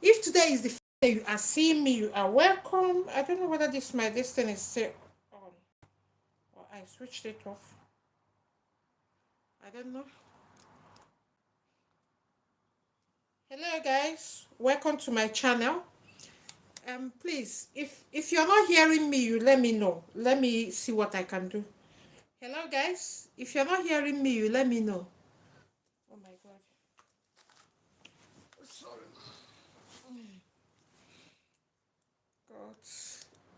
If today is the first day you are seeing me, you are welcome. I don't know whether this thing is still on or I switched it off. I don't know. Hello guys, welcome to my channel. Please, if you're not hearing me, you let me know. Let me see what I can do. Hello guys, if you're not hearing me, you let me know. Oh my god. Sorry. God.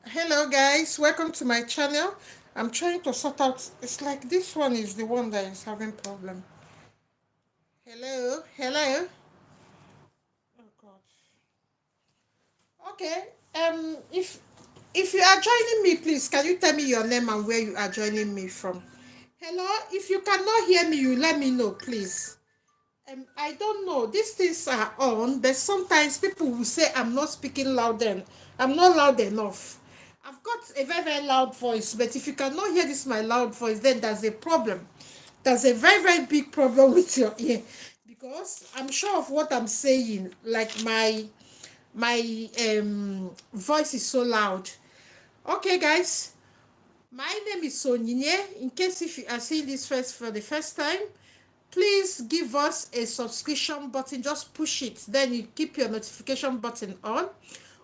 Hello guys, welcome to my channel. I'm trying to sort out. It's like this one is the one that is having problem. Hello, hello. Oh God. Okay. If you are joining me, please can you tell me your name and where you are joining me from? Hello. If you cannot hear me, you let me know, please. I don't know. These things are on, but sometimes people will say I'm not speaking loud and I'm not loud enough. I've got a very, very loud voice, but if you cannot hear this my loud voice, then there's a problem. There's a very, very big problem with your ear. Because I'm sure of what I'm saying. Like my voice is so loud. Okay, guys. My name is Onyinye. In case if you are seeing this first for the first time, please give us a subscription button. Just push it, then you keep your notification button on.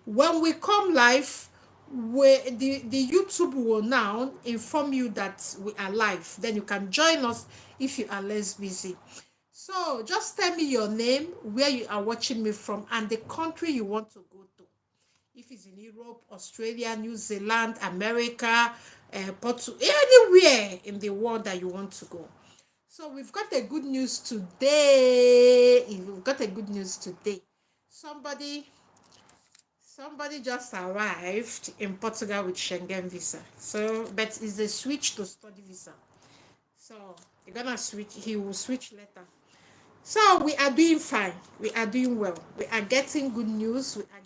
When we come live, the YouTube will now inform you that we are live. Then you can join us if you are less busy. So just tell me your name, where you are watching me from, and the country you want to go to. If it's in Europe, Australia, New Zealand, America, Portugal, anywhere in the world that you want to go. So we've got a good news today. We've got a good news today. Somebody, somebody just arrived in Portugal with Schengen visa. So, but it's a switch to study visa. So you're gonna switch. He will switch later. So we are doing fine. We are doing well. We are getting good news. We are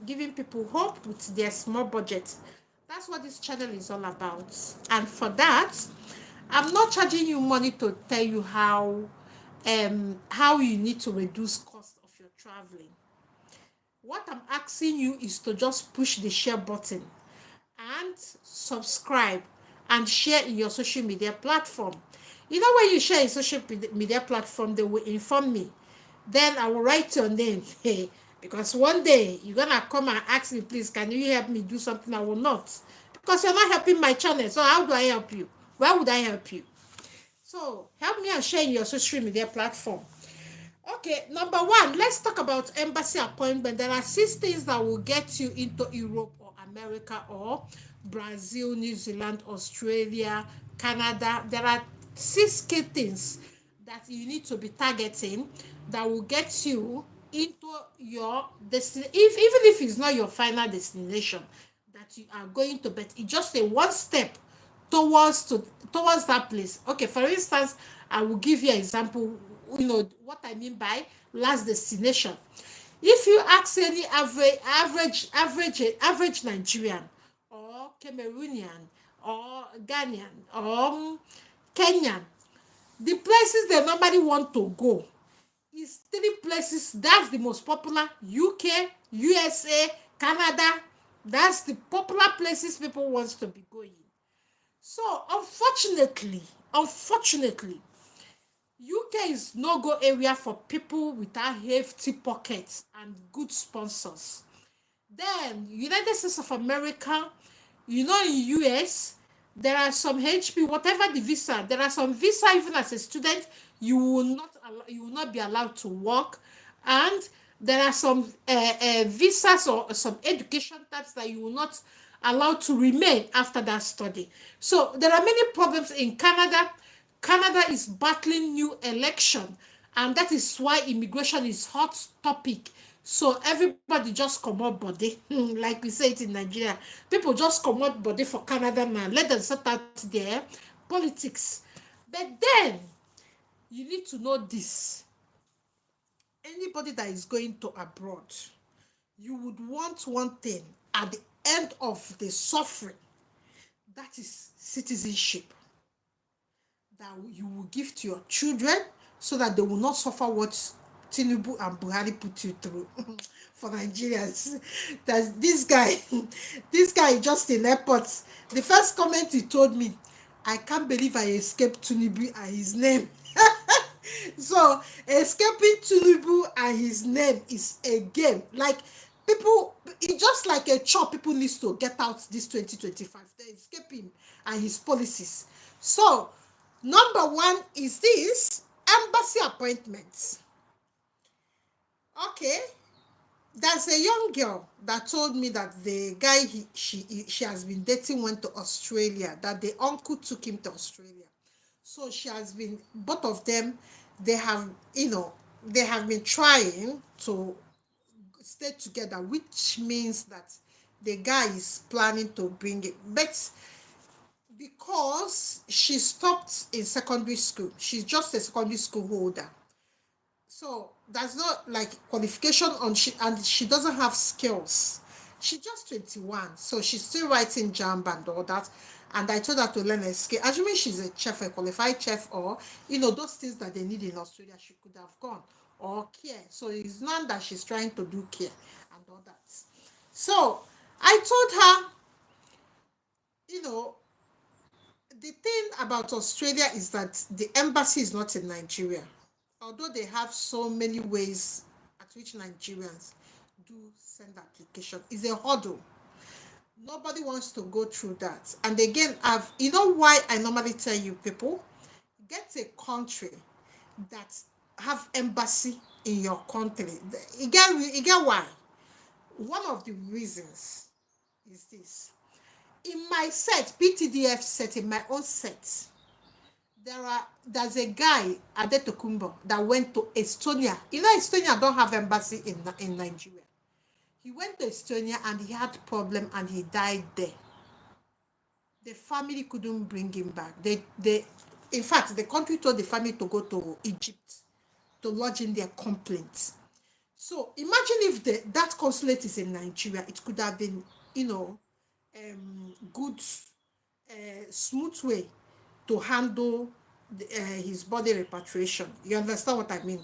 giving people hope with their small budget. That's what this channel is all about. And for that, I'm not charging you money to tell you how you need to reduce cost of your traveling. What I'm asking you is to just push the share button and subscribe and share in your social media platform. You know, when you share in social media platform, they will inform me. Then I will write your name. Because one day you're gonna come and ask me, please, can you help me do something? I will not. Because you're not helping my channel. So how do I help you? Why would I help you? So help me and share in your social media platform. Okay, number one, let's talk about embassy appointment. There are 6 things that will get you into Europe or America or Brazil, New Zealand, Australia, Canada. There are 6 key things that you need to be targeting that will get you into your destination. Even if it's not your final destination that you are going to, but it's just a one step towards that place. Okay, for instance, I will give you an example. You know what I mean by last destination. If you ask any average Nigerian or Cameroonian or Ghanaian or Kenyan, the places they normally want to go is 3 places. That's the most popular: UK, USA, Canada. That's the popular places people want to be going. So unfortunately, UK is no-go area for people without hefty pockets and good sponsors. Then United States of America, in US, there are some HP, whatever the visa, there are some visa even as a student, you will not be allowed to work, and there are some visas or some education types that you will not allowed to remain after that study. So there are many problems in Canada. Canada is battling new election, and that is why immigration is hot topic. So everybody just come up body, like we say it in Nigeria. People just come up body for Canada now. Let them sort out their politics. But then you need to know this. Anybody that is going to abroad, you would want one thing at the end of the suffering. That is citizenship that you will give to your children so that they will not suffer what Tinubu and Buhari put you through for Nigerians. That this guy, this guy just in airport. The first comment he told me, I can't believe I escaped Tinubu and his name. So escaping Tinubu and his name is a game. Like people, it's just like a chore. People needs to get out this 2025. They escape him and his policies. So number one is this embassy appointments. Okay, there's a young girl that told me that the guy she has been dating went to Australia, that the uncle took him to Australia. So she has been, both of them, they have, they have been trying to stay together, which means that the guy is planning to bring it. But because she stopped in secondary school, she's just a secondary school holder. So there's not like qualification on she, and she doesn't have skills. She's just 21, so she's still writing jam and all that. And I told her to learn a skill. Assuming she's a chef, a qualified chef, or those things that they need in Australia, she could have gone. Or care. So it's not that she's trying to do care and all that. So I told her, you know, the thing about Australia is that the embassy is not in Nigeria. Although they have so many ways at which Nigerians do send application, it's a hurdle. Nobody wants to go through that. And again, you know why I normally tell you people, get a country that have embassy in your country. You get why? One of the reasons is this. In my set, PTDF set, in my own set, there's a guy, Adetokumbo, that went to Estonia. Estonia don't have embassy in Nigeria. He went to Estonia and he had problem and he died there. The family couldn't bring him back. In fact, the country told the family to go to Egypt to lodge in their complaints. So imagine if that consulate is in Nigeria, it could have been, good, smooth way to handle his body repatriation. You understand what I mean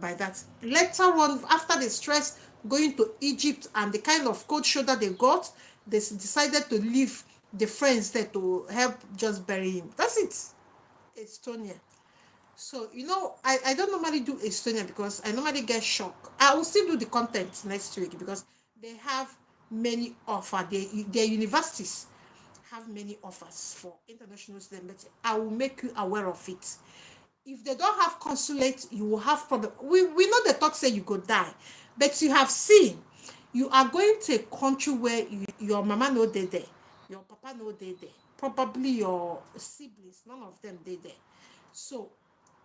by that? Later on, after the stress going to Egypt and the kind of cold shoulder they got, they decided to leave the friends there to help just bury him. That's it. Estonia. So, I don't normally do Estonia because I normally get shocked. I will still do the content next week because they have many offers. Their universities have many offers for international students, but I will make you aware of it. If they don't have consulate, you will have problem. We know the talk say you go die, but you have seen, you are going to a country where your mama no dey there, your papa no dey there, probably your siblings, none of them dey there. So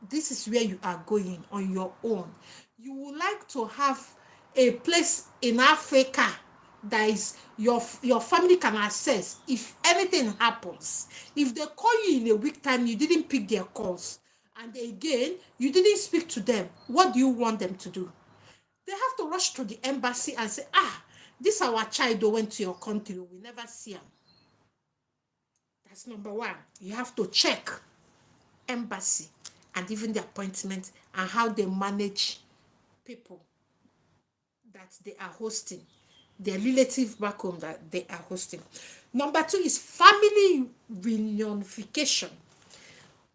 this is where you are going on your own. You would like to have a place in Africa that is your family can access if anything happens. If they call you in a week time, you didn't pick their calls, and again you didn't speak to them, what do you want them to do? They have to rush to the embassy and say, this our child went to your country, we never see him. That's number one. You have to check embassy and even the appointment and how they manage people that they are hosting, their relative back home that they are hosting. Number two is family reunification.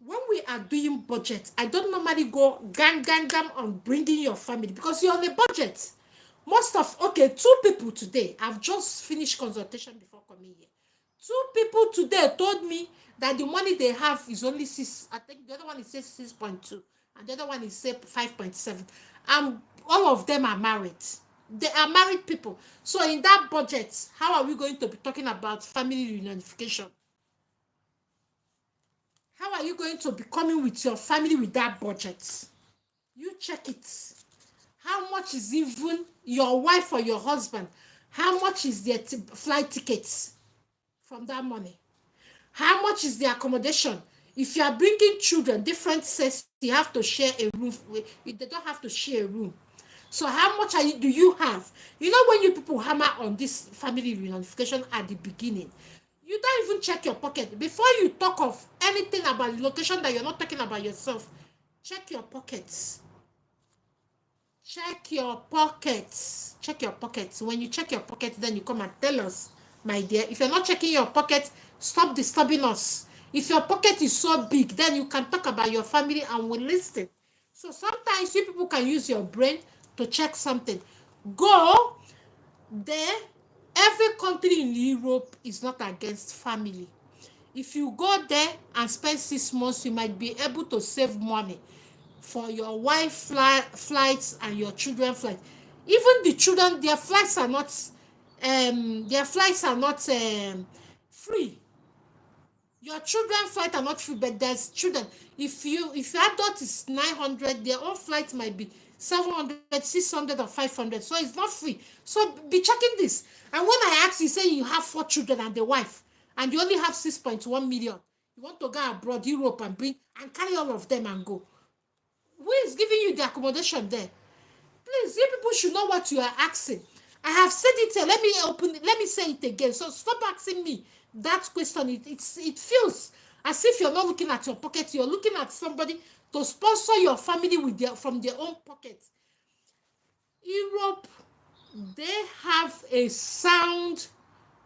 When we are doing budget, I don't normally go gang on bringing your family because you're on a budget. Two people today, I've just finished consultation before coming here. Two people today told me that the money they have is only 6, I think the other one is 6.2, and the other one is 5.7. And all of them are married. They are married people. So in that budget, how are we going to be talking about family reunification? How are you going to be coming with your family with that budget? You check it. How much is even your wife or your husband? How much is their flight tickets from that money? How much is the accommodation? If you are bringing children, different sets, you have to share a room. They don't have to share a room. So how much do you have? When you people hammer on this family reunification at the beginning, you don't even check your pocket. Before you talk of anything about the location that you're not talking about yourself, check your pockets. check your pockets. Check your pockets. When you check your pockets, then you come and tell us, my dear. If you're not checking your pocket, stop disturbing us. If your pocket is so big, then you can talk about your family and we'll listen. So sometimes you people can use your brain to check something. Go there. Every country in Europe is not against family. If you go there and spend 6 months, you might be able to save money for your wife flights and your children flights. Even the children, their flights are not free. Your children flight are not free, but there's children. If your adult is 900, their own flight might be 700, 600, or 500. So it's not free. So be checking this. And when I ask you, say you have 4 children and the wife, and you only have 6.1 million, you want to go abroad, Europe, and carry all of them and go. Who is giving you the accommodation there? Please, you people should know what you are asking. I have said it here. Let me say it again. So stop asking me that question. It feels as if you're not looking at your pocket. You're looking at somebody to sponsor your family from their own pocket. Europe, they have a sound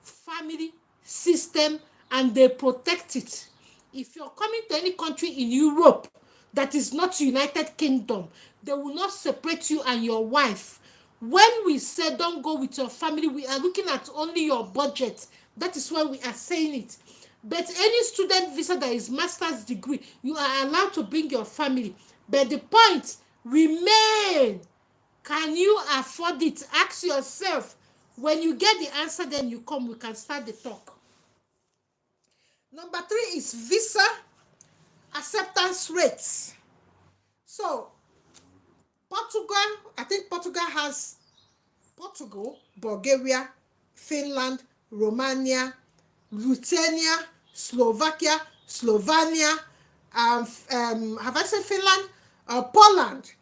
family system and they protect it. If you're coming to any country in Europe that is not United Kingdom, they will not separate you and your wife. When we say don't go with your family, we are looking at only your budget. That is why we are saying it. But any student visa that is master's degree, you are allowed to bring your family. But the point remain. Can you afford it? Ask yourself. When you get the answer, then you come, we can start the talk. Number 3 is visa acceptance rates. So, Portugal, I think Portugal, Bulgaria, Finland, Romania, Lithuania, Slovakia, Slovenia, have I said Finland? Poland.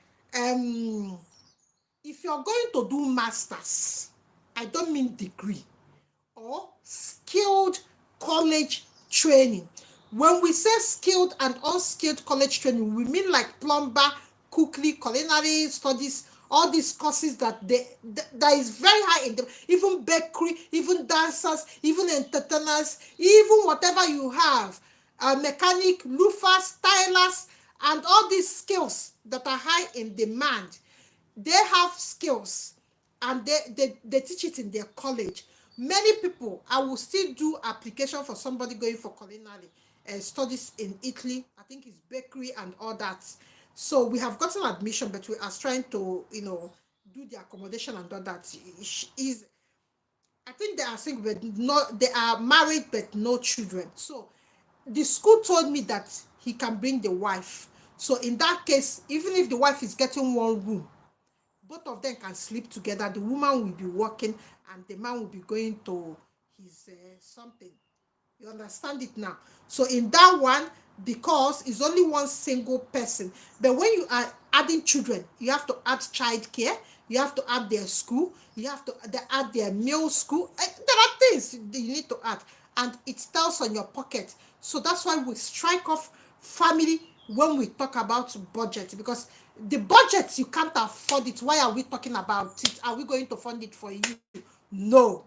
If you're going to do masters, I don't mean degree, or skilled college training. When we say skilled and unskilled college training, we mean like plumber, cookery, culinary studies, all these courses that is very high in them, even bakery, even dancers, even entertainers, even whatever you have, mechanic, loofers, stylers, and all these skills that are high in demand. They have skills and they teach it in their college. Many people, I will still do application for somebody going for culinary studies in Italy. I think it's bakery and all that. So we have gotten admission, but we are trying to, do the accommodation and all that. Is I think they are single, but not they are married but no children. So the school told me that he can bring the wife. So in that case, even if the wife is getting one room, both of them can sleep together. The woman will be working and the man will be going to his something. You understand it now? So in that one, because it's only one single person, but when you are adding children, you have to add childcare, you have to add their school, you have to add their meal school. There are things you need to add, and it tells on your pocket. So that's why we strike off family when we talk about budget, because the budget, you can't afford it. Why are we talking about it? Are we going to fund it for you? No.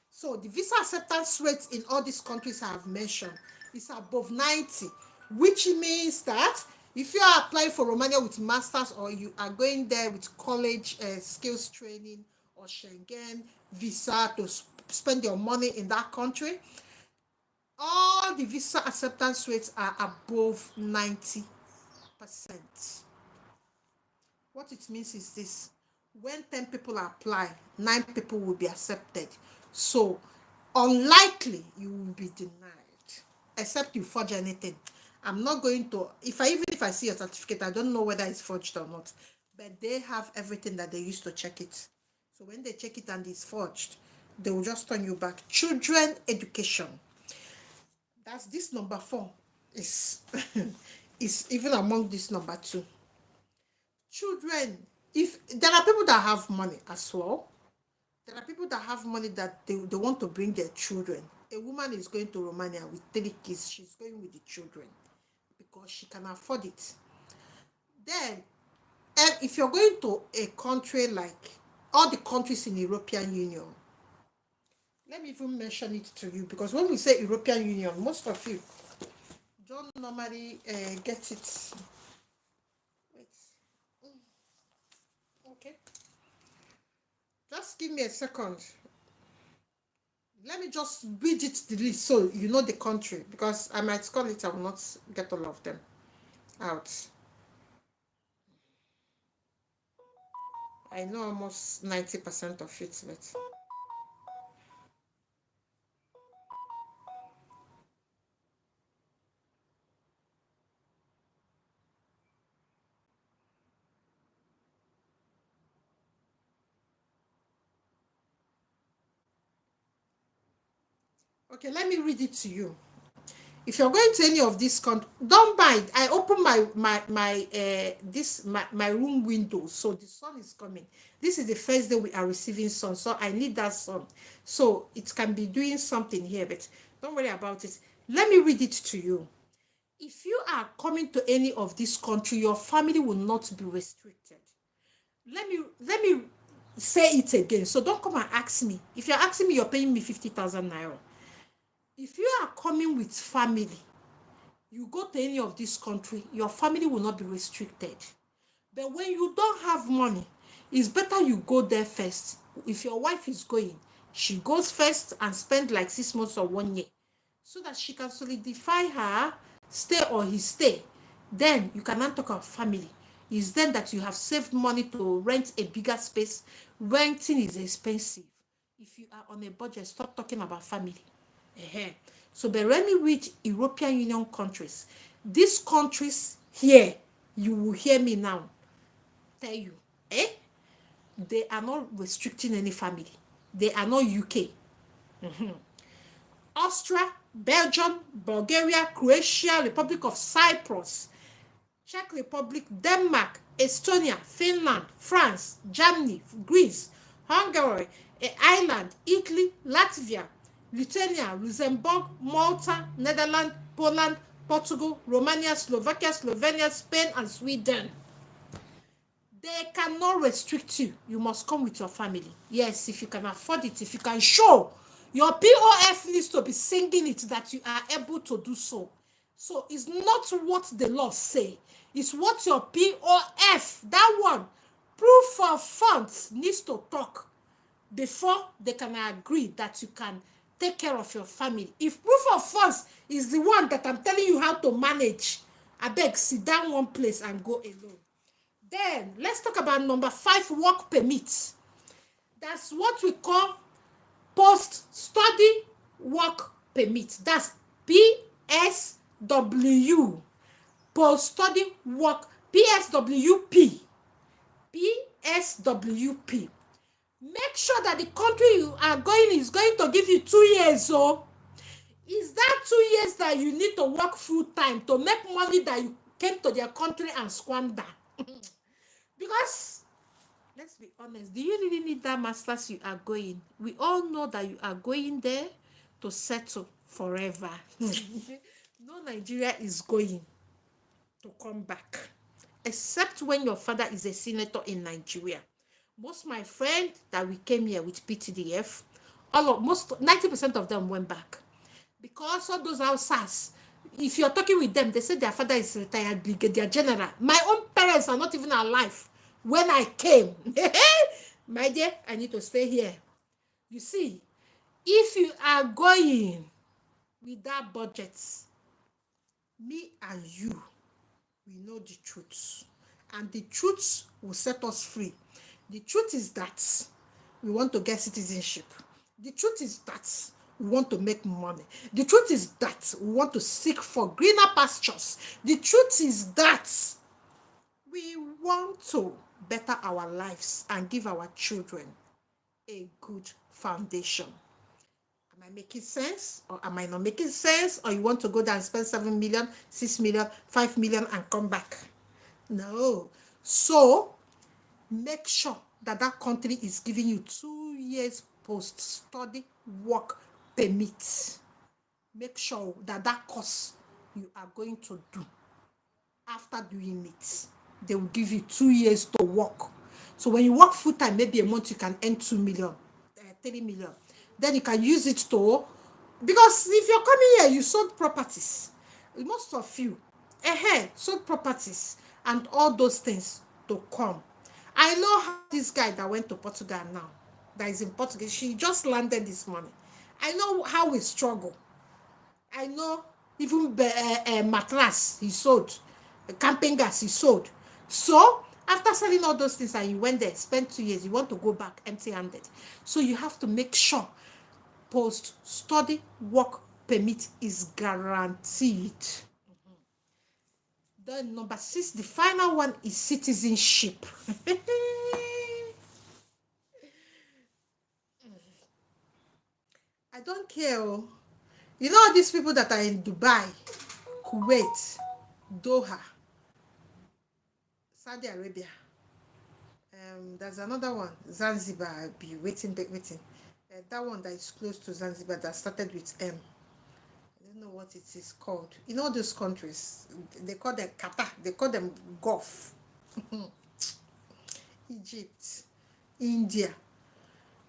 So the visa acceptance rate in all these countries I have mentioned is above 90, which means that if you are applying for Romania with masters, or you are going there with college skills training or Schengen visa to spend your money in that country, all the visa acceptance rates are above 90%. What it means is this: when 10 people apply, 9 people will be accepted. So unlikely you will be denied, except you forge anything. I'm not going to, even if I see a certificate, I don't know whether it's forged or not, but they have everything that they used to check it. So when they check it and it's forged, they will just turn you back. Children education, that's this number 4 is is even among this number 2. Children, if there are people that have money as well, there are people that have money that they want to bring their children. A woman is going to Romania with 3 kids, she's going with the children because she can afford it. Then And if you're going to a country like all the countries in the European Union, let me even mention it to you, because when we say European Union, most of you don't normally get it. Wait. Okay. Just give me a second. Let me just read it the list so you know the country, because I might call it, I will not get all of them out. I know almost 90% of it, but okay, let me read it to you. If you're going to any of these countries, don't mind. I open my room window, so the sun is coming. This is the first day we are receiving sun, so I need that sun. So it can be doing something here, but don't worry about it. Let me read it to you. If you are coming to any of this country, your family will not be restricted. Let me say it again. So don't come and ask me. If you're asking me, you're paying me 50,000 naira. If you are coming with family, you go to any of this country, your family will not be restricted. But when you don't have money, it's better you go there first. If your wife is going, she goes first and spend like 6 months or 1 year, so that she can solidify her stay or his stay. Then you can now talk about family. It's then that you have saved money to rent a bigger space. Renting is expensive. If you are on a budget, stop talking about family. So, but when we reach European Union countries, these countries here, you will hear me now tell you, eh? They are not restricting any family. They are not UK. Austria, Belgium, Bulgaria, Croatia, Republic of Cyprus, Czech Republic, Denmark, Estonia, Finland, France, Germany, Greece, Hungary, Ireland, Italy, Latvia, Lithuania, Luxembourg, Malta, Netherlands, Poland, Portugal, Romania, Slovakia, Slovenia, Spain, and Sweden. They cannot restrict you. You must come with your family. Yes, if you can afford it, if you can show your POF needs to be singing it that you are able to do so. So it's not what the law say. It's what your POF, that one, proof of funds, needs to talk before they can agree that you can take care of your family. If proof of funds is the one that I'm telling you how to manage, I beg, sit down one place and go alone. Then let's talk about number 5, work permit. That's what we call post-study work permit. That's PSW. Post-study work, PSWP. PSWP. Make sure that the country you are going is going to give you 2 years. So is that 2 years that you need to work full time to make money that you came to their country and squander? Because let's be honest, do you really need that master's you are going? We all know that you are going there to settle forever. No Nigeria is going to come back, except when your father is a senator in Nigeria. Most my friends that we came here with PTDF, most 90% of them went back, because all those outsiders, if you're talking with them, they say their father is retired brigadier general. My own parents are not even alive when I came. My dear, I need to stay here. You see, if you are going without budgets, me and you, we know the truth. And the truth will set us free. The truth is that we want to get citizenship. The truth is that we want to make money. The truth is that we want to seek for greener pastures. The truth is that we want to better our lives and give our children a good foundation. Am I making sense, or am I not making sense? Or you want to go there and spend 7 million, 6 million, 5 million and come back? No. So make sure that that country is giving you 2 years post-study work permit. Make sure that that course you are going to do, after doing it, they will give you 2 years to work. So when you work full time, maybe a month you can earn 2 million, 3 million. Then you can use it to, because if you're coming here, you sold properties. Most of you, sold properties and all those things to come. I know how this guy that went to Portugal now, that is in Portugal, she just landed this morning. I know how we struggle. I know even mattress he sold, camping gas he sold. So after selling all those things and you went there, spent 2 years, you want to go back empty-handed. So you have to make sure post-study work permit is guaranteed. Then number 6, the final one is citizenship. I don't care. You know all these people that are in Dubai, Kuwait, Doha, Saudi Arabia. There's another one, Zanzibar. I'll be waiting. That one that is close to Zanzibar that started with M. I don't know what it is called. In all those countries, they call them Qatar. They call them Gulf. Egypt, India.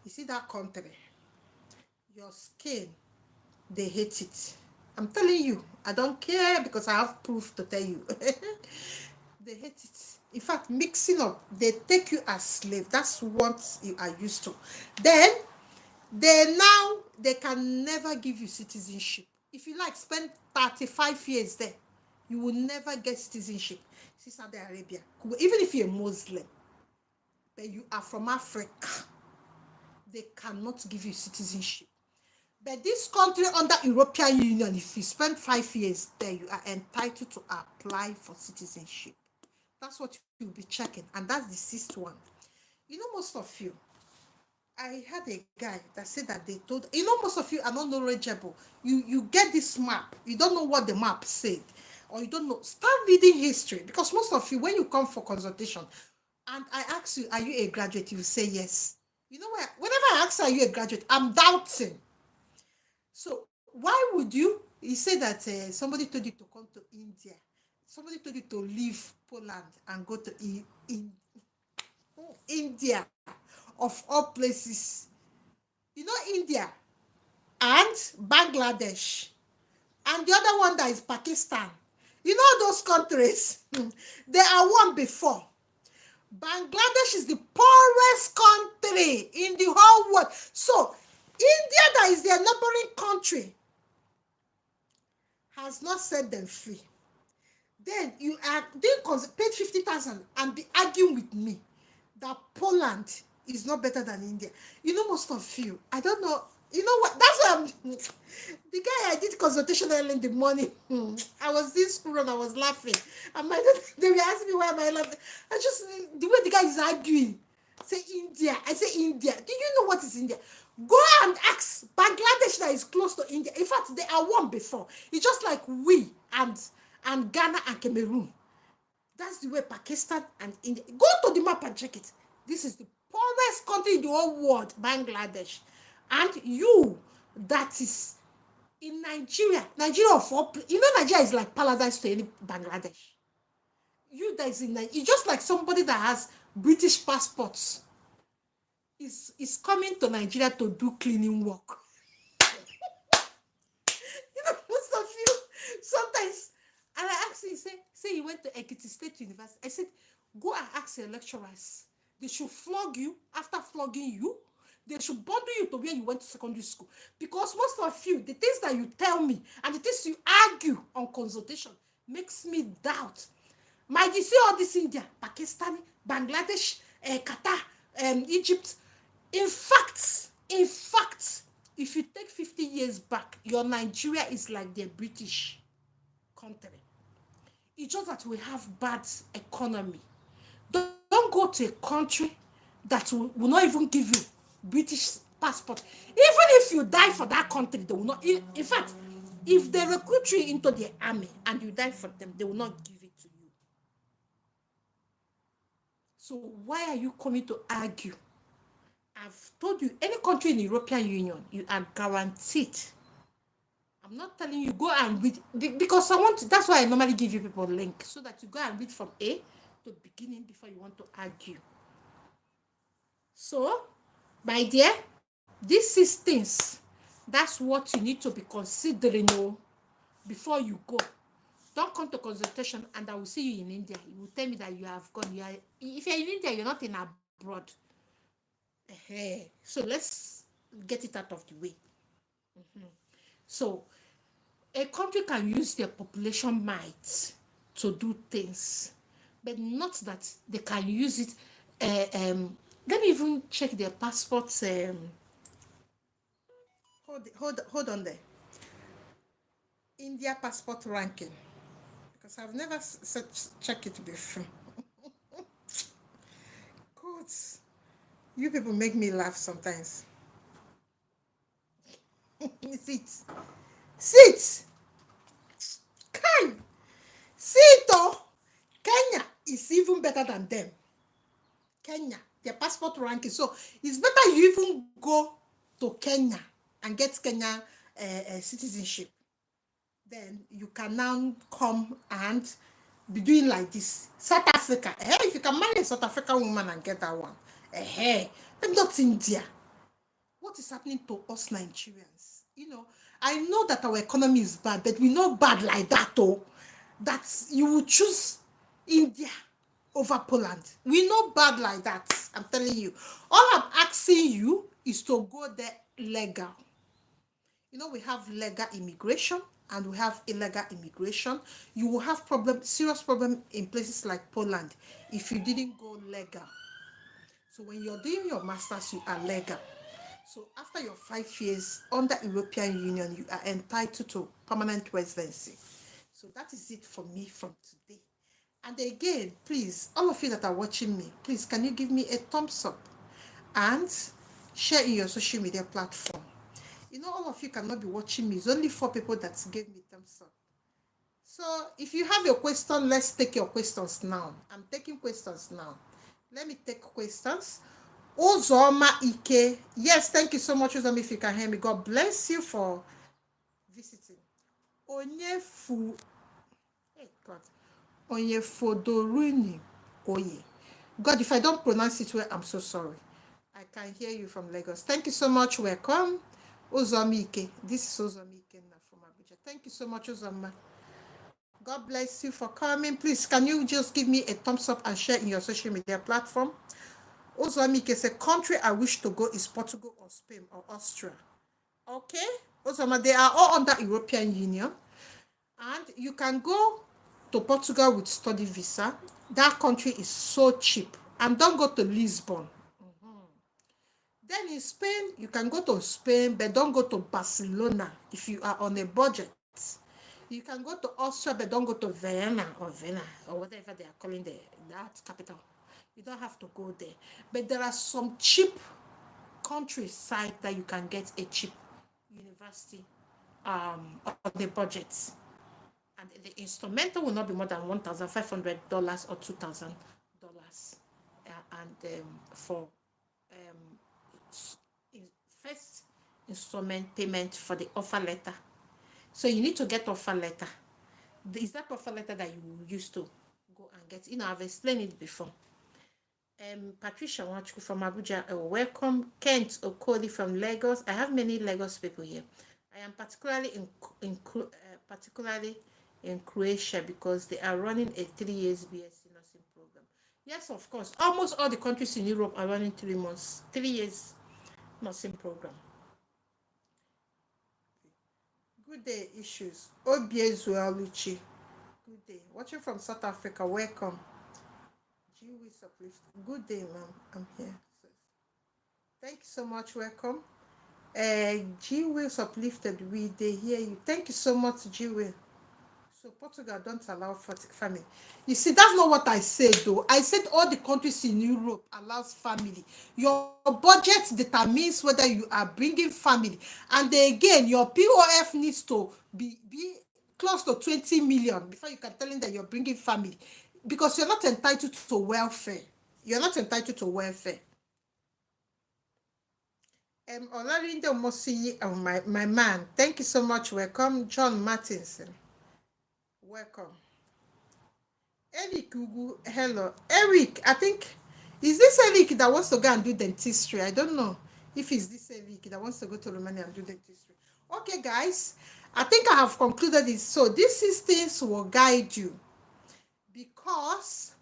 You see that country? Your skin, they hate it. I'm telling you, I don't care because I have proof to tell you. They hate it. In fact, mixing up, they take you as slave. That's what you are used to. Then they can never give you citizenship. If you like, spend 35 years there, you will never get citizenship. See Saudi Arabia, even if you're a Muslim, but you are from Africa, they cannot give you citizenship. But this country under European Union, if you spend 5 years there, you are entitled to apply for citizenship. That's what you'll be checking. And that's the 6th one. You know, most of you, I had a guy that said that they told, most of you are not knowledgeable. You get this map. You don't know what the map said. Or you don't know. Start reading history. Because most of you, when you come for consultation, and I ask you, are you a graduate? You say yes. You know what? Whenever I ask, are you a graduate? I'm doubting. So why would you? He said that somebody told you to come to India. Somebody told you to leave Poland and go to India, of all places. You know India and Bangladesh and the other one that is Pakistan. You know those countries? They are one before. Bangladesh is the poorest country in the whole world. So India, that is their neighboring country, has not set them free. Then you are paid 50,000 and be arguing with me that Poland is not better than India. You know, most of you, I don't know. You know what? That's why the guy I did consultation early in the morning. I was this school and I was laughing. And they were asking me why am I laughing. I just, the way the guy is arguing, say India. I say India. Do you know what is India? Go and ask Bangladesh that is close to India. In fact, they are one before. It's just like we and Ghana and Cameroon. That's the way Pakistan and India. Go to the map and check it. This is the poorest country in the whole world, Bangladesh. And you, that is in Nigeria. Nigeria of all, Nigeria is like paradise to any Bangladesh. You that is in Nigeria, it's just like somebody that has British passports is coming to Nigeria to do cleaning work. Most of you, sometimes, and I asked him, say he went to Ekiti State University. I said, go and ask your lecturers. They should flog you. After flogging you, they should bundle you to where you went to secondary school. Because most of you, the things that you tell me and the things you argue on consultation makes me doubt. Might you see all this India, Pakistan, Bangladesh, Qatar, Egypt? In fact, if you take 50 years back, your Nigeria is like the British country. It's just that we have bad economy. Don't go to a country that will not even give you British passport. Even if you die for that country, they will not. In fact, if they recruit you into the army and you die for them, they will not give it to you. So why are you coming to argue? I've told you, any country in the European Union, you are guaranteed. I'm not telling you go and read, because I want to, that's why I normally give you people a link so that you go and read from A to beginning before you want to argue. So, my dear, these 6 things, that's what you need to be considering, before you go. Don't come to consultation and I will see you in India. You will tell me that you have gone. If you're in India, you're not in abroad. So let's get it out of the way. So a country can use their population might to do things, but not that they can use it. Let me even check their passports. Hold on there. India passport ranking, because I've never checked it before. God, you people make me laugh sometimes. Sit. Kai. Sit, oh. Kenya is even better than them. Kenya, their passport ranking. So it's better you even go to Kenya and get Kenya citizenship. Then you can now come and be doing like this. South Africa. If you can marry a South African woman and get that one. But not India. What is happening to us Nigerians? I know that our economy is bad, but we're not bad like that, though. That you will choose India over Poland. We're not bad like that. I'm telling you. All I'm asking you is to go there legal. We have legal immigration and we have illegal immigration. You will have serious problem in places like Poland if you didn't go legal. So when you're doing your masters, you are legal. So after your 5 years under European Union, you are entitled to permanent residency. So that is it for me from today. And again, please, all of you that are watching me, please, can you give me a thumbs up and share in your social media platform? All of you cannot be watching me. It's only 4 people that gave me thumbs up. So if you have your question, let's take your questions now. I'm taking questions now. Let me take questions. Uzoma Ike. Yes, thank you so much, Uzoma, if you can hear me. God bless you for visiting. Onyefodoruni Oye. God, if I don't pronounce it well, I'm so sorry. I can hear you from Lagos. Thank you so much. Welcome. Uzoma Ike. This is Uzoma Ike from Abuja. Thank you so much, Uzoma. God bless you for coming. Please, can you just give me a thumbs up and share in your social media platform? Uzoma says, country I wish to go is Portugal or Spain or Austria. Okay? Uzoma, they are all under European Union. And you can go to Portugal with study visa. That country is so cheap. And don't go to Lisbon. Then in Spain, you can go to Spain, but don't go to Barcelona if you are on a budget. You can go to Austria, but don't go to Vienna or whatever they are calling that capital. You don't have to go there. But there are some cheap countryside that you can get a cheap university on the budget. And the instrumental will not be more than $1,500 or $2,000. And for first installment payment for the offer letter. So you need to get offer letter. Is that offer letter that you used to go and get? I've explained it before. Patricia Wachuku from Abuja, welcome. Kent Okoli from Lagos. I have many Lagos people here. I am particularly in Croatia because they are running a 3 years BSc nursing program. Yes, of course. Almost all the countries in Europe are running 3 years nursing program. Good day, issues. Obiezualuchi. Good day. Watching from South Africa. Welcome. Good day, ma'am. I'm here. Thank you so much. Welcome. G Wills uplifted. They hear you. Thank you so much, G Will. So Portugal don't allow family. You see, that's not what I said, though. I said all the countries in Europe allows family. Your budget determines whether you are bringing family. And again, your POF needs to be close to 20 million before you can tell him that you're bringing family. Because you're not entitled to welfare. You're not entitled to welfare. Olarinde Omosi, my man. Thank you so much. Welcome, John Martinson. Welcome. Eric Ugu, hello. Eric, I think, is this Eric that wants to go and do dentistry? I don't know if it's this Eric that wants to go to Romania and do dentistry. Okay, guys, I think I have concluded this. So, these 6 things will guide you because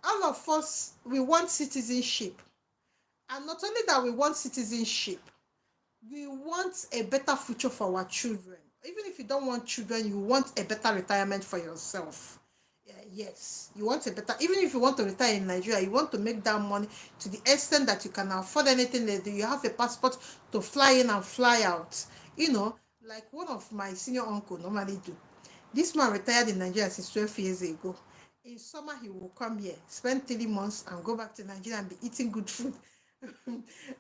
all of us, we want citizenship. And not only that, we want citizenship, we want a better future for our children. Even if you don't want children, you want a better retirement for yourself. Yes, you want a better, even if you want to retire in Nigeria, you want to make that money to the extent that you can afford anything that you have a passport to fly in and fly out. Like one of my senior uncle normally do. This man retired in Nigeria since 12 years ago. In summer, he will come here, spend 3 months, and go back to Nigeria and be eating good food.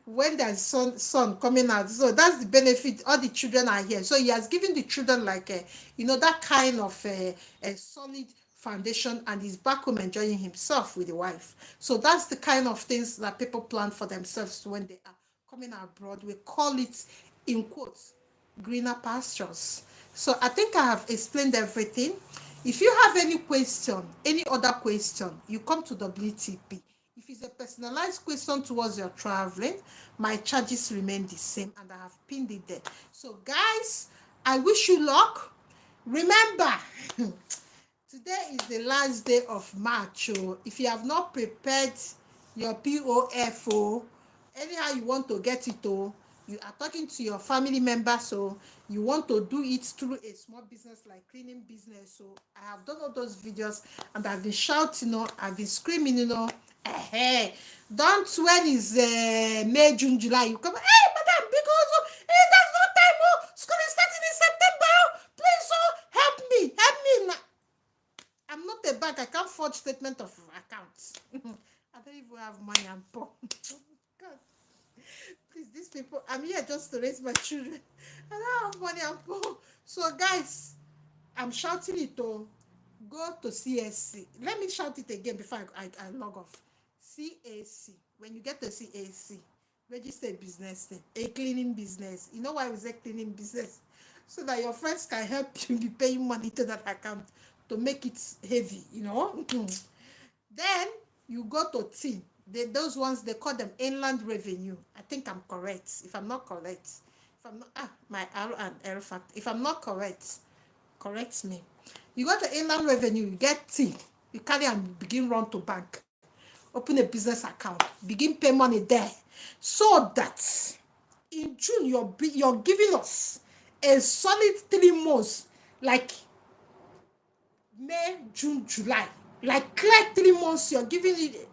When there's sun coming out, so that's the benefit. All the children are here, so he has given the children like that kind of a solid foundation, and he's back home enjoying himself with the wife. So that's the kind of things that people plan for themselves when they are coming abroad. We call it, in quotes, greener pastures. So I think I have explained everything. If you have any question, any other question, you come to WTP. If it's a personalized question towards your traveling, my charges remain the same, and I have pinned it there. So guys, I wish you luck. Remember, today is the last day of March. Oh. If you have not prepared your POF, anyhow you want to get it, you are talking to your family members, so you want to do it through a small business like cleaning business. So I have done all those videos, and I've been shouting, I've been screaming, hey, don't, when is May, June, July, you come, hey, madam, because that's no time, school is starting in September, please, help me now. I'm not a bank, I can't forge statement of accounts. I don't even have money, I'm poor. God. Please, these people, I'm here just to raise my children. I don't have money, I'm poor. So guys, I'm shouting it, go to CSC. Let me shout it again before I log off. CAC. When you get to CAC, register a business thing, a cleaning business. You know why we say cleaning business? So that your friends can help you be paying money to that account to make it heavy, Then you go to T. Those ones, they call them inland revenue. I think I'm correct. If I'm not correct, if I'm not, my R and L fact. If I'm not correct, correct me. You go to inland revenue, you get T. You carry and begin run to bank. Open a business account. Begin pay money there. So that in June, you're giving us a solid 3 months, like May, June, July, like clear 3 months. You're giving it,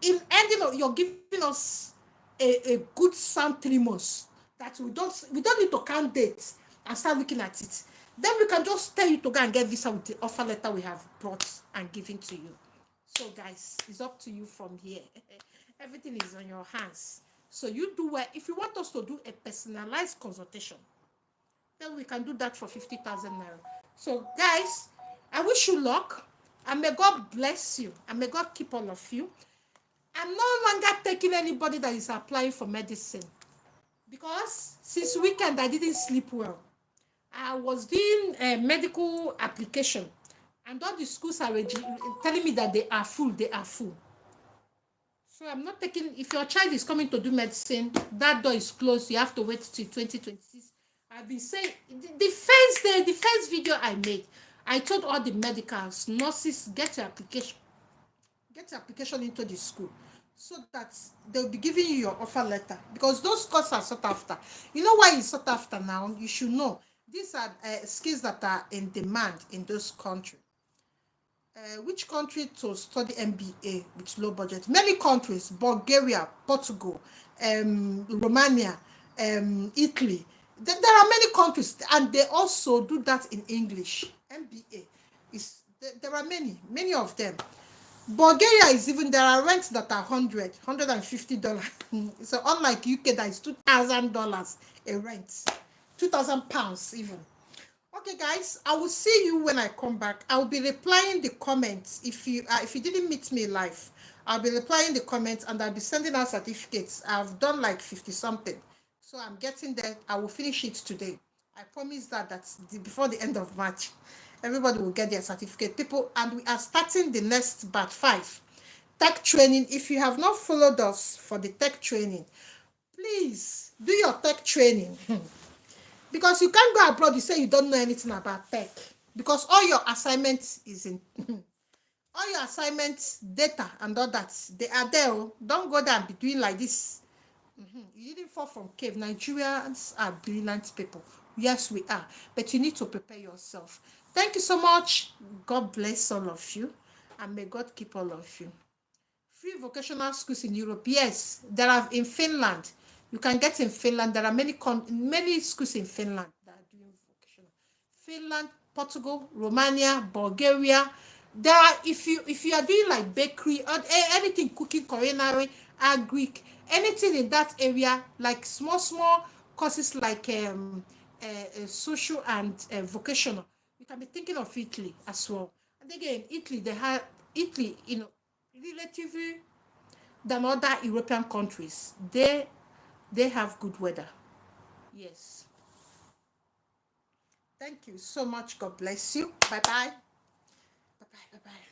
in ending up, you're giving us a good sound 3 months that we don't need to count dates and start looking at it. Then we can just tell you to go and get visa with the offer letter we have brought and given to you. So guys, it's up to you from here. Everything is on your hands. So you do well. If you want us to do a personalized consultation, then we can do that for 50,000 naira. So guys, I wish you luck, and may God bless you, and may God keep all of you. I'm no longer taking anybody that is applying for medicine, because since weekend I didn't sleep well. I was doing a medical application, and all the schools are telling me that they are full. So I'm not taking, if your child is coming to do medicine, that door is closed. You have to wait till 2026. I've been saying, the first video I made, I told all the medicals, nurses, get your application into the school, so that they'll be giving you your offer letter, because those courses are sought after. You know why it's sought after now? You should know. These are skills that are in demand in those countries. Which country to study MBA with low budget? Many countries: Bulgaria, Portugal, Romania, Italy. There are many countries, and they also do that in English. MBA there are many of them. Bulgaria is even, there are rents that are $150. So unlike UK, that is $2,000 a rent, £2,000 even. Okay, guys, I will see you when I come back. I'll be replying the comments. If you didn't meet me live, I'll be replying the comments, and I'll be sending out certificates. I've done like 50 something, so I'm getting there. I will finish it today. I promise that's before the end of March. Everybody will get their certificate. People, and we are starting the next batch 5 tech training. If you have not followed us for the tech training, please do your tech training. Because you can't go abroad, you say you don't know anything about tech. Because all your assignments is in all your assignments, data and all that, they are there. Don't go there and be doing like this. You didn't fall from cave. Nigerians are brilliant people. Yes, we are. But you need to prepare yourself. Thank you so much. God bless all of you. And may God keep all of you. Free vocational schools in Europe. Yes, there are in Finland. You can get in Finland. There are many schools in Finland that are doing vocational. Finland, Portugal, Romania, Bulgaria. There are, if you are doing like bakery or anything, cooking, culinary, agric, anything in that area, like small courses like social and vocational, you can be thinking of Italy as well. And again, Italy, they have Italy, relatively than other European countries. They have good weather. Yes. Thank you so much. God bless you. Bye bye. Bye bye. Bye bye.